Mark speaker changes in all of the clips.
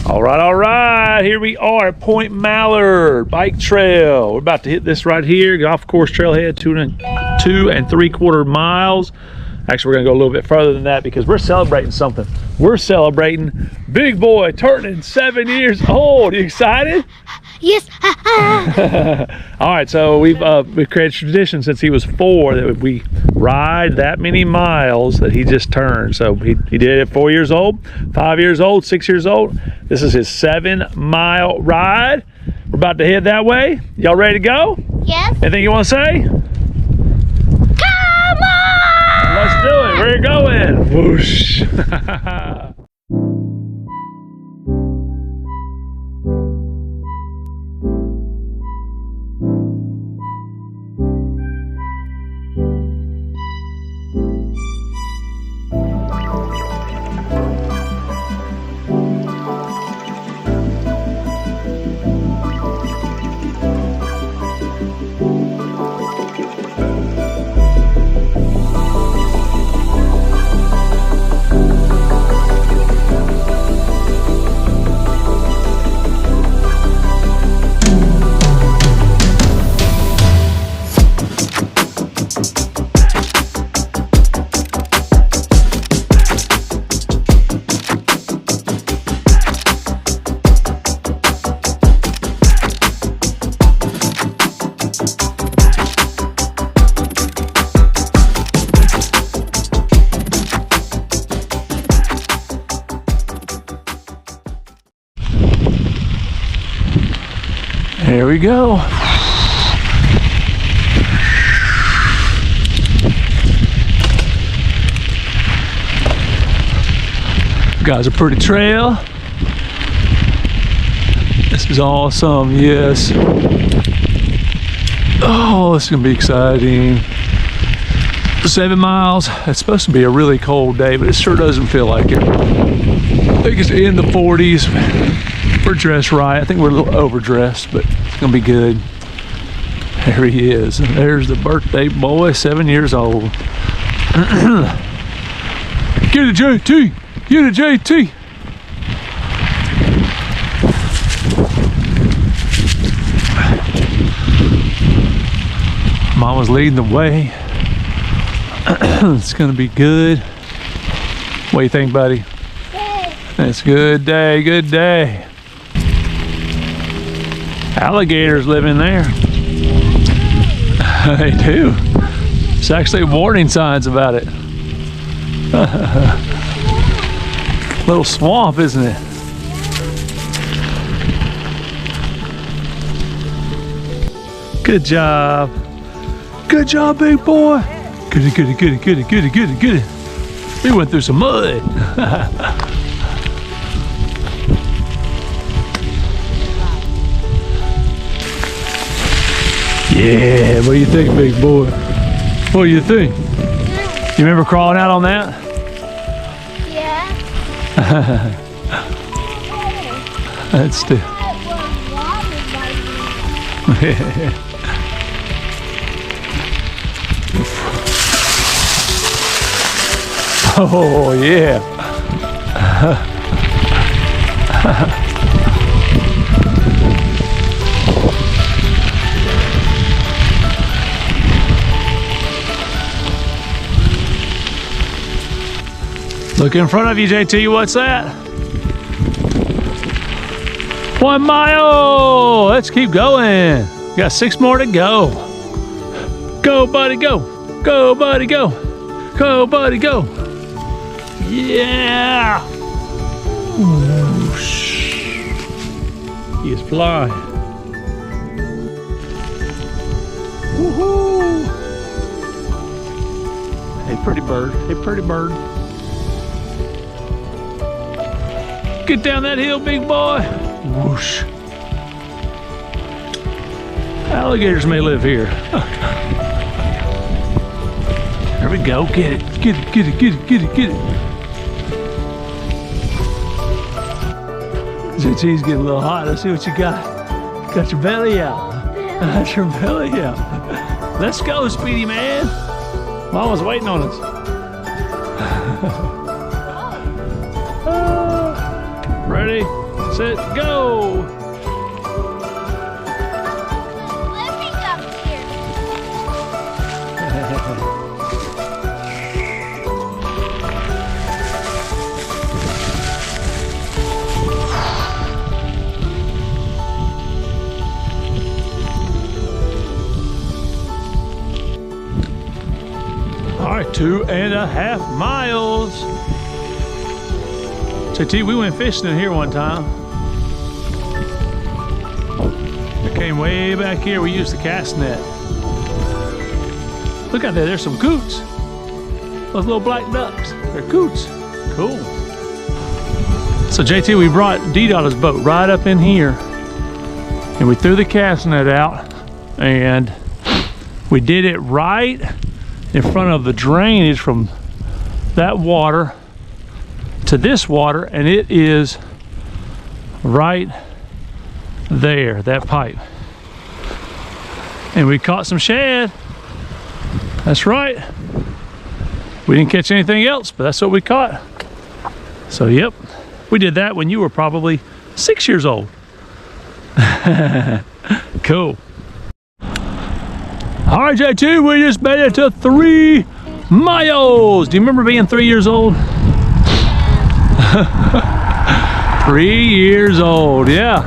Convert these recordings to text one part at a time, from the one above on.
Speaker 1: All right, here we are at Point Mallard Bike Trail. We're about to hit this right here, golf course trailhead, 2.75 miles. Actually, we're gonna go a little bit further than that because we're celebrating something. We're celebrating Big Boy turning 7 years old. You excited?
Speaker 2: Yes.
Speaker 1: All right, so we've created a tradition since he was 4 that we ride that many miles that he just turned. So he did it at 4 years old, 5 years old, 6 years old. This is his 7-mile ride. We're about to head that way. Y'all ready to go?
Speaker 2: Yes.
Speaker 1: Anything you want to say?
Speaker 2: Come on!
Speaker 1: Let's do it. Where are you going? Whoosh. Here we go. Guys, a pretty trail. This is awesome, yes. Oh, this is gonna be exciting. 7 miles. It's supposed to be a really cold day, but it sure doesn't feel like it. I think it's in the 40s. We're dressed right. I think we're a little overdressed, but it's gonna be good. There he is. And there's the birthday boy, 7 years old. Get it, JT! Get it, JT! Mama's leading the way. It's gonna be good. What do you think, buddy? It's a good day, good day. Alligators live in there. They do. There's actually warning signs about it. Little swamp, isn't it? Good job. Good job, big boy. Get it, get it, get it, get it, get it, get it, get it. We went through some mud. Yeah, what do you think, big boy? What do you think? You remember crawling out on that?
Speaker 2: Yeah.
Speaker 1: That's still. Oh, yeah. Look in front of you, JT. What's that? 1 mile. Let's keep going. We got 6 more to go. Go, buddy, go. Go, buddy, go. Go, buddy, go. Yeah. Whoosh. He is flying. Woohoo. Hey, pretty bird. Hey, pretty bird. Get down that hill, big boy. Whoosh. Alligators may live here. There we go. Get it. Get it. Get it. Get it. Get it. Get it. JT's getting a little hot. Let's see what you got. Got your belly out. Got your belly out. Let's go, Speedy man. Mama's waiting on us. Ready, set, go.
Speaker 2: Living up here.
Speaker 1: All right, 2.5 miles. JT, we went fishing in here one time. I came way back here. We used the cast net. Look out there, there's some coots. Those little black ducks, they're coots. Cool. So JT, we brought D-Dotta's boat right up in here and we threw the cast net out and we did it right in front of the drainage from that water to this water, and it is right there, that pipe. And we caught some shad. That's right. We didn't catch anything else, but that's what we caught. So yep, we did that when you were probably 6 years old. Cool. All right, JT, we just made it to 3 miles. Do you remember being 3 years old? 3 years old, yeah.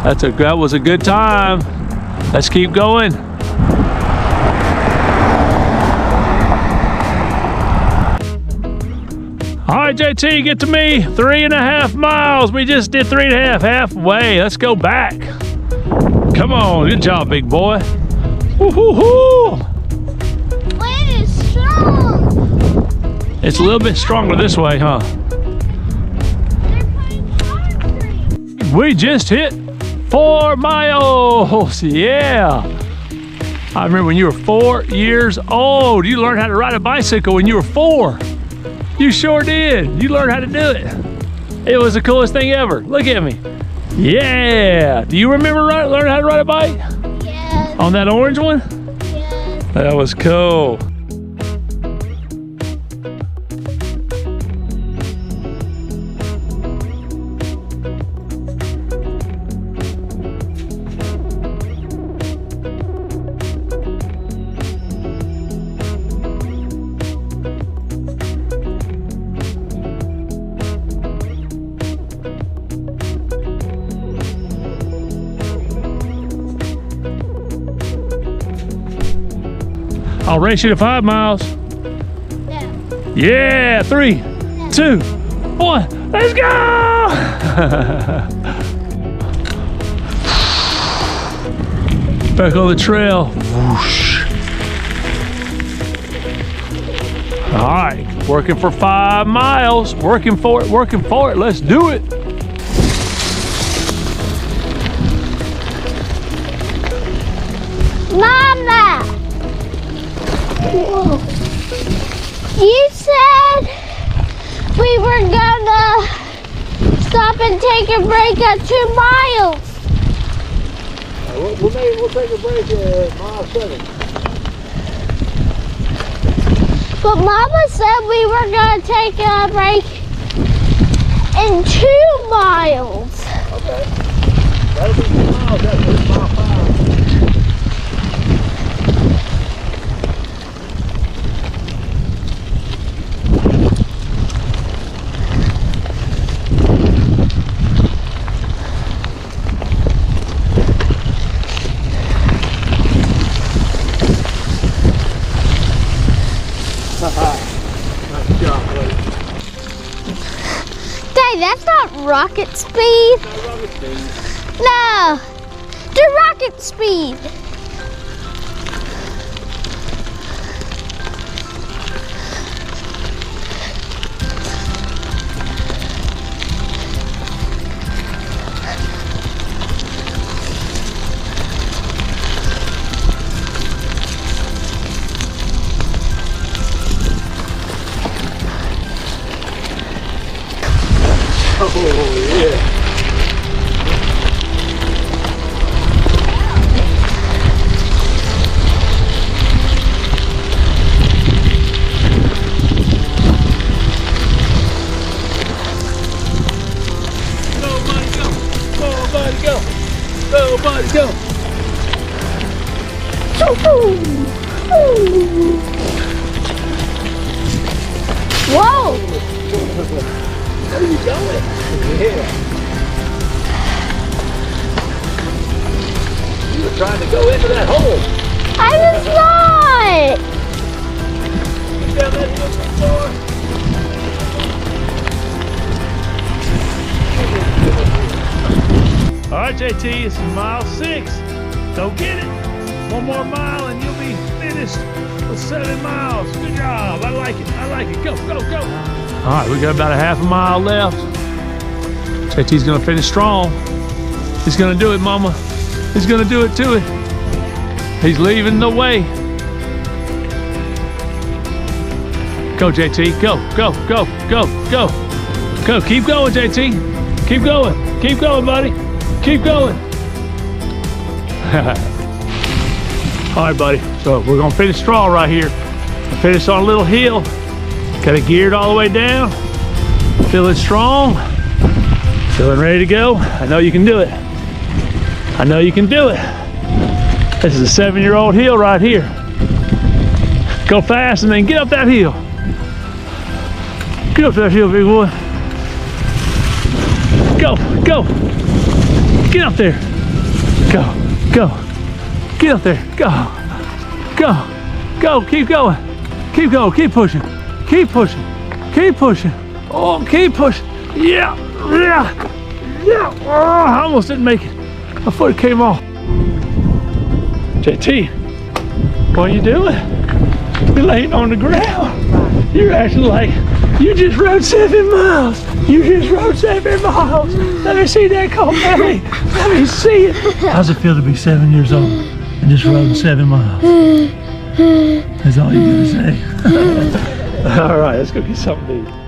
Speaker 1: That was a good time. Let's keep going. All right, JT, get to me. 3.5 miles. We just did 3.5, halfway. Let's go back. Come on, good job, big boy. Woo-hoo-hoo.
Speaker 2: Wind is strong.
Speaker 1: It's a little bit stronger this way, huh?
Speaker 2: They're putting concrete.
Speaker 1: We just hit 4 miles, yeah. I remember when you were 4 years old, you learned how to ride a bicycle when you were 4. You sure did. You learned how to do it. It was the coolest thing ever. Look at me. Yeah. Do you remember learning how to ride a bike?
Speaker 2: Yes.
Speaker 1: On that orange one?
Speaker 2: Yes.
Speaker 1: That was cool. I'll race you to 5 miles.
Speaker 2: No.
Speaker 1: Yeah, 3, 2, 1, let's go! Back on the trail. Whoosh. All right, working for 5 miles. Working for it, working for it. Let's do it.
Speaker 2: Mama! Whoa. You said we were gonna stop and take a break at 2 miles.
Speaker 3: We'll take a break at mile 7.
Speaker 2: But Mama said we were gonna take a break in 2 miles.
Speaker 3: Okay. That'll be 2 miles. That's mile 5. Nice job, buddy.
Speaker 2: Dad, that's not rocket speed.
Speaker 3: Not rocket speed.
Speaker 2: No, do rocket speed.
Speaker 3: Oh, yeah.
Speaker 1: go. Go, buddy, go.
Speaker 2: Whoa!
Speaker 3: Where are you going? Yeah. You were trying to go into that hole.
Speaker 2: I was not!
Speaker 3: You down that hill before? All right, JT, this is mile 6. Go get it. One more mile and you'll be finished with 7 miles. Good job. I like it. I like it. Go, go, go.
Speaker 1: All right, we got about a half a mile left. JT's gonna finish strong. He's gonna do it, mama. He's gonna do it to it. He's leaving the way. Go, JT, go, go, go, go, go. Go, keep going, JT. Keep going, buddy. Keep going. All right, buddy, so we're gonna finish strong right here. Finish on a little hill. Got it geared all the way down. Feeling strong. Feeling ready to go. I know you can do it. I know you can do it. This is a 7-year-old hill right here. Go fast and then get up that hill. Get up that hill, big boy. Go, go. Get up there. Go, go. Get up there. Go, go, go. Keep going. Keep going. Keep pushing. Keep pushing. Keep pushing. Oh, keep pushing. Yeah, yeah, yeah. Oh, I almost didn't make it. My foot came off. JT, what are you doing? You're laying on the ground. You're acting like you just rode 7 miles. You just rode 7 miles. Let me see that, Cole. Let me see it. How's it feel to be 7 years old and just rode 7 miles? That's all you gotta say. All right, let's go get something to eat.